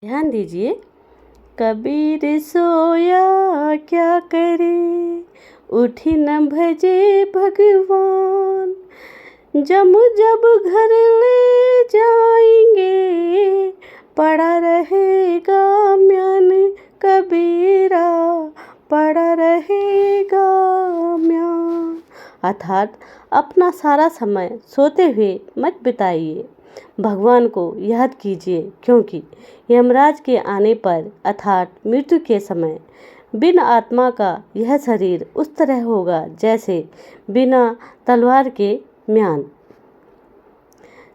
ध्यान दीजिए। कबीर सोया क्या करे, उठी न भजे भगवान। जब जब घर ले जाएंगे, पड़ा रहेगा म्यान। कबीरा पड़ा रहेगा म्यान। अर्थात अपना सारा समय सोते हुए मत बिताइए, भगवान को याद कीजिए, क्योंकि यमराज के आने पर अर्थात मृत्यु के समय बिना आत्मा का यह शरीर उस तरह होगा जैसे बिना तलवार के म्यान।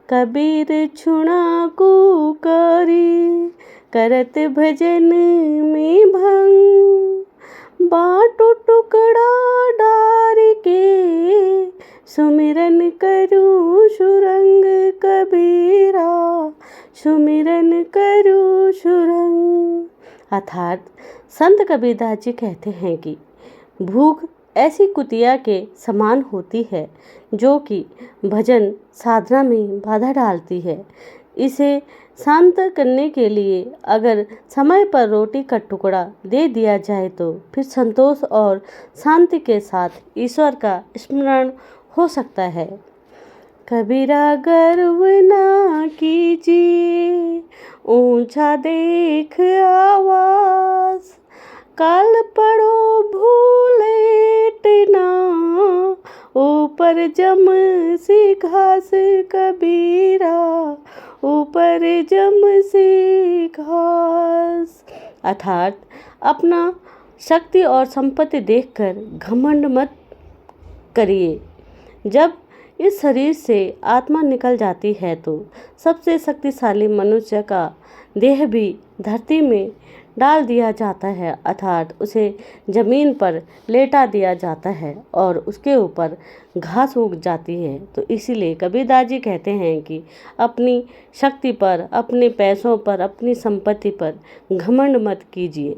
कबीर छुणा कुकारी, करत भजन में भंग। बाटो टुकड़ा डार के, सुमिरन करूं सुरंग। कबीरा सुमिरन करूं सुरंग। अर्थात संत कबीरदास जी कहते हैं कि भूख ऐसी कुतिया के समान होती है जो कि भजन साधना में बाधा डालती है। इसे शांत करने के लिए अगर समय पर रोटी का टुकड़ा दे दिया जाए तो फिर संतोष और शांति के साथ ईश्वर का स्मरण हो सकता है। कबीरा गर्व ना कीजिए, ऊंचा देख आवाज। काल पड़ो भूलेट ना, ऊपर जम सी घास। कबीरा ऊपर जम सी घास। अर्थात अपना शक्ति और संपत्ति देखकर घमंड मत करिए। जब इस शरीर से आत्मा निकल जाती है तो सबसे शक्तिशाली मनुष्य का देह भी धरती में डाल दिया जाता है, अर्थात उसे जमीन पर लेटा दिया जाता है और उसके ऊपर घास उग जाती है। तो इसीलिए कबीरदास जी कहते हैं कि अपनी शक्ति पर, अपने पैसों पर, अपनी संपत्ति पर घमंड मत कीजिए।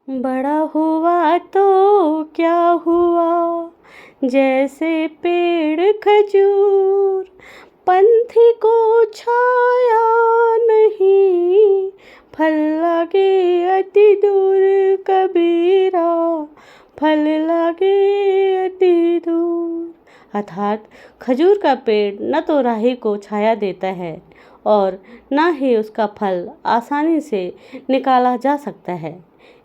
बड़ा हुआ तो क्या हुआ, जैसे पेड़ खजूर। पंथी को छाया नहीं, फल लागे अति दूर। कबीरा फल लागे अति दूर। अर्थात खजूर का पेड़ न तो राही को छाया देता है और न ही उसका फल आसानी से निकाला जा सकता है।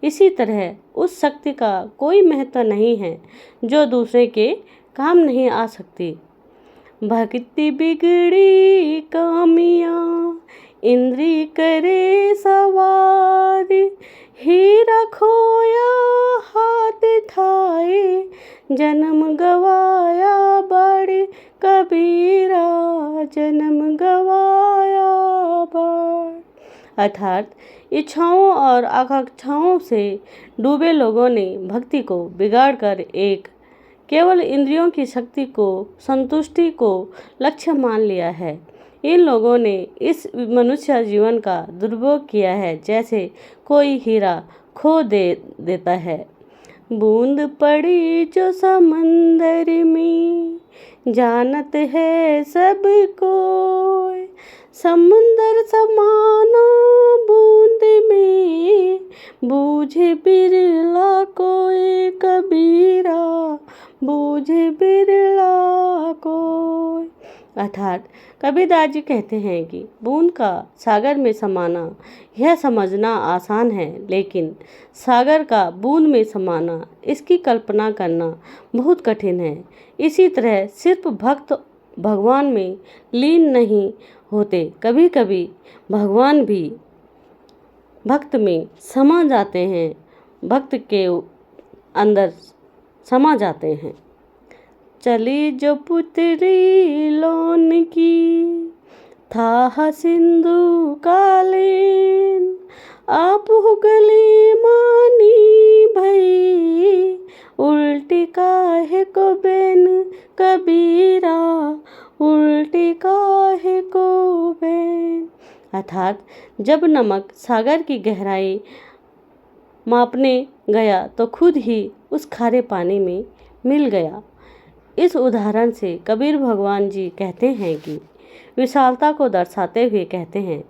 इसी तरह उस शक्ति का कोई महत्व नहीं है जो दूसरे के काम नहीं आ सकती। भक्ति बिगड़ी कामिया, इंद्री करे सवार। हीरा खोया हाथ थाए, जन्म गवाया बड़े। कबीरा जन्म गवाया बड़। अर्थात इच्छाओं और आकांक्षाओं से डूबे लोगों ने भक्ति को बिगाड़कर एक केवल इंद्रियों की शक्ति को, संतुष्टि को लक्ष्य मान लिया है। इन लोगों ने इस मनुष्य जीवन का दुरुपयोग किया है, जैसे कोई हीरा खो देता है। बूंद पड़ी जो समंदर में, जानत है सब कोई। समुंदर समाना बूंद में, बूझे बिरला कोई। कबीरा बूझे बिरला कोई। अर्थात कबीरदास जी कहते हैं कि बूंद का सागर में समाना यह समझना आसान है, लेकिन सागर का बूंद में समाना, इसकी कल्पना करना बहुत कठिन है। इसी तरह सिर्फ भक्त भगवान में लीन नहीं होते, कभी कभी भगवान भी भक्त में समा जाते हैं, भक्त के अंदर समा जाते हैं। चली जो पुत्री लोन की, था सिंधु कालीन। आप हो गली मानी भई, उल्टी काहे को बेन। कबीरा उल्टी काहे को बेन। अर्थात जब नमक सागर की गहराई मापने गया तो खुद ही उस खारे पानी में मिल गया। इस उदाहरण से कबीर भगवान जी कहते हैं कि विशालता को दर्शाते हुए कहते हैं,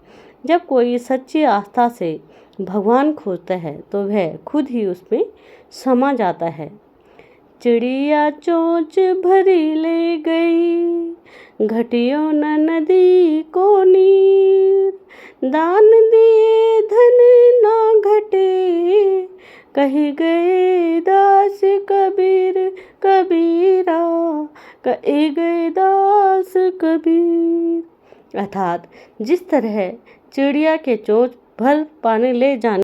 जब कोई सच्ची आस्था से भगवान खोजता है तो वह खुद ही उसमें समा जाता है। चिड़िया चोंच भरी ले गई, घटियो न नदी को नीर। दान दिए धन ना घटे, कही गए दास कबीर कबीरा, कही गए दास कबीर। अर्थात जिस तरह चिड़िया के चोंच भर पानी ले जाने